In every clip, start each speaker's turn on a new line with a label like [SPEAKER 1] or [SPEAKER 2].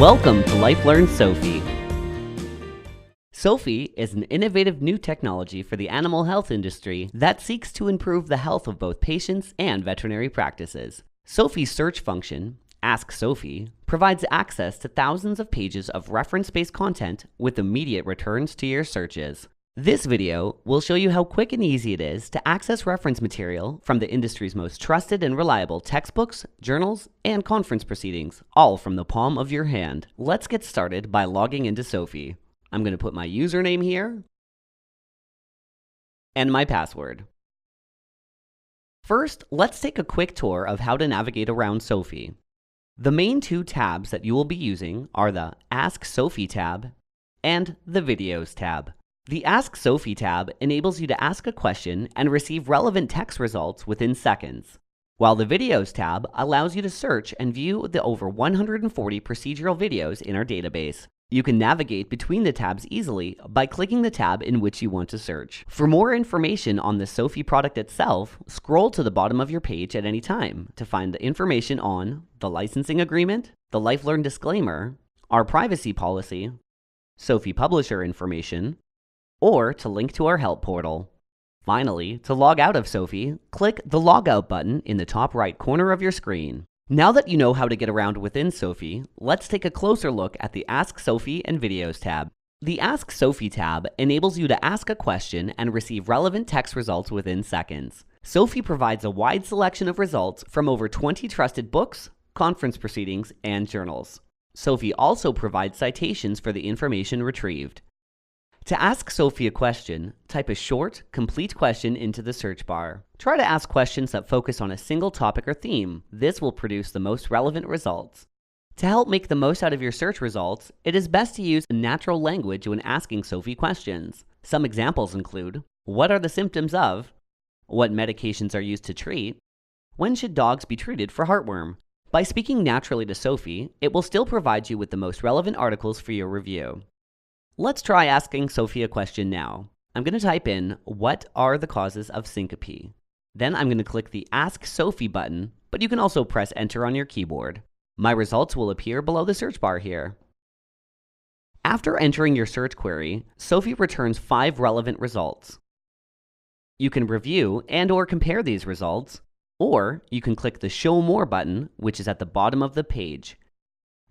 [SPEAKER 1] Welcome to LifeLearn Sofie. Sofie is an innovative new technology for the animal health industry that seeks to improve the health of both patients and veterinary practices. Sofie's search function, Ask Sofie, provides access to thousands of pages of reference-based content with immediate returns to your searches. This video will show you how quick and easy it is to access reference material from the industry's most trusted and reliable textbooks, journals, and conference proceedings, all from the palm of your hand. Let's get started by logging into Sofie. I'm going to put my username here and my password. First, let's take a quick tour of how to navigate around Sofie. The main two tabs that you will be using are the Ask Sofie tab and the Videos tab. The Ask Sofie tab enables you to ask a question and receive relevant text results within seconds, while the Videos tab allows you to search and view the over 140 procedural videos in our database. You can navigate between the tabs easily by clicking the tab in which you want to search. For more information on the Sofie product itself, scroll to the bottom of your page at any time to find the information on the licensing agreement, the LifeLearn disclaimer, our privacy policy, Sofie publisher information, or to link to our help portal. Finally, to log out of Sofie, click the Logout button in the top right corner of your screen. Now that you know how to get around within Sofie, let's take a closer look at the Ask Sofie and Videos tab. The Ask Sofie tab enables you to ask a question and receive relevant text results within seconds. Sofie provides a wide selection of results from over 20 trusted books, conference proceedings, and journals. Sofie also provides citations for the information retrieved. To ask Sofie a question, type a short, complete question into the search bar. Try to ask questions that focus on a single topic or theme. This will produce the most relevant results. To help make the most out of your search results, it is best to use natural language when asking Sofie questions. Some examples include, what are the symptoms of? What medications are used to treat? When should dogs be treated for heartworm? By speaking naturally to Sofie, it will still provide you with the most relevant articles for your review. Let's try asking Sofie a question now. I'm going to type in, what are the causes of syncope? Then I'm going to click the Ask Sofie button, but you can also press Enter on your keyboard. My results will appear below the search bar here. After entering your search query, Sofie returns 5 relevant results. You can review and/or compare these results, or you can click the Show More button, which is at the bottom of the page.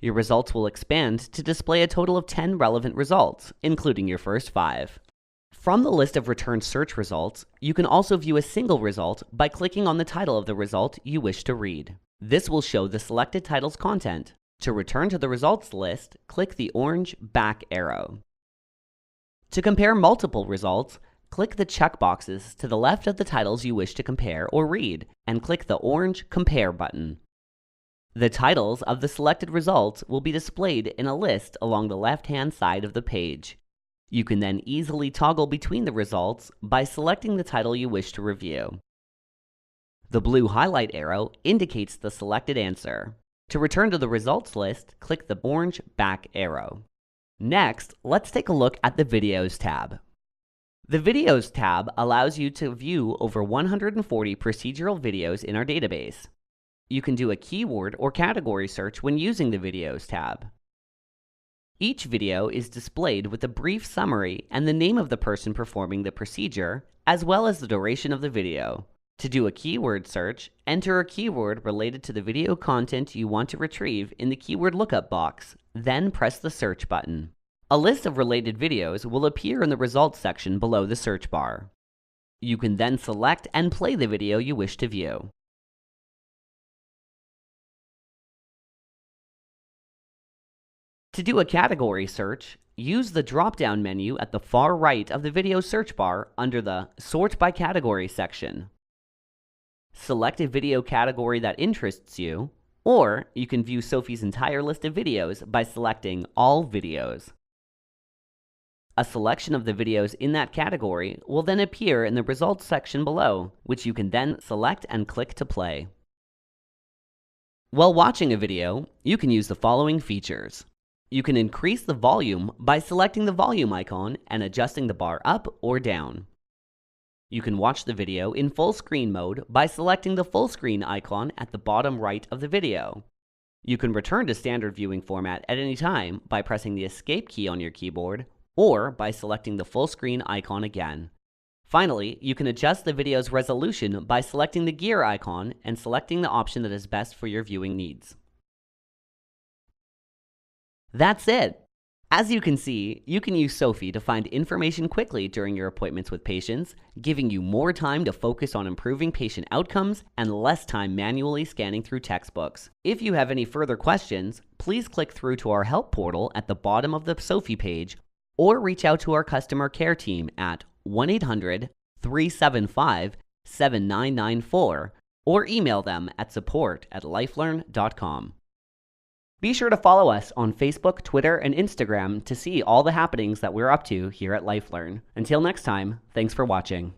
[SPEAKER 1] Your results will expand to display a total of 10 relevant results, including your first 5. From the list of returned search results, you can also view a single result by clicking on the title of the result you wish to read. This will show the selected title's content. To return to the results list, click the orange back arrow. To compare multiple results, click the checkboxes to the left of the titles you wish to compare or read, and click the orange Compare button. The titles of the selected results will be displayed in a list along the left-hand side of the page. You can then easily toggle between the results by selecting the title you wish to review. The blue highlight arrow indicates the selected answer. To return to the results list, click the orange back arrow. Next, let's take a look at the Videos tab. The Videos tab allows you to view over 140 procedural videos in our database. You can do a keyword or category search when using the Videos tab. Each video is displayed with a brief summary and the name of the person performing the procedure, as well as the duration of the video. To do a keyword search, enter a keyword related to the video content you want to retrieve in the keyword lookup box, then press the search button. A list of related videos will appear in the results section below the search bar. You can then select and play the video you wish to view. To do a category search, use the drop-down menu at the far right of the video search bar under the Sort by Category section. Select a video category that interests you, or you can view Sofie's entire list of videos by selecting All Videos. A selection of the videos in that category will then appear in the results section below, which you can then select and click to play. While watching a video, you can use the following features. You can increase the volume by selecting the volume icon and adjusting the bar up or down. You can watch the video in full screen mode by selecting the full screen icon at the bottom right of the video. You can return to standard viewing format at any time by pressing the Escape key on your keyboard or by selecting the full screen icon again. Finally, you can adjust the video's resolution by selecting the gear icon and selecting the option that is best for your viewing needs. That's it! As you can see, you can use Sofie to find information quickly during your appointments with patients, giving you more time to focus on improving patient outcomes and less time manually scanning through textbooks. If you have any further questions, please click through to our help portal at the bottom of the Sofie page or reach out to our customer care team at 1-800-375-7994 or email them at support@lifelearn.com. Be sure to follow us on Facebook, Twitter, and Instagram to see all the happenings that we're up to here at LifeLearn. Until next time, thanks for watching.